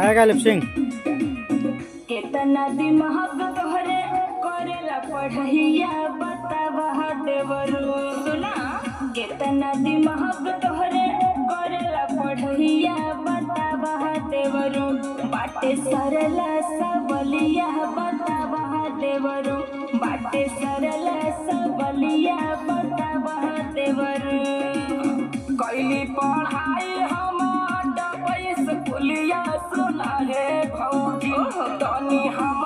आएगा लिपसिंग। केतना दिमाग तोहरे करेला पढ़ैया बतावा देवरू सुना। केतना दिमाग तोहरे करेला पढ़ैया बतावा देवरू। बाटे सरला सबलिया बतावा देवरू। बाटे सरला सबलिया बतावा देवरू। कैली पढ़ाई हम स्कूलिया सुना है भौजी तनी हम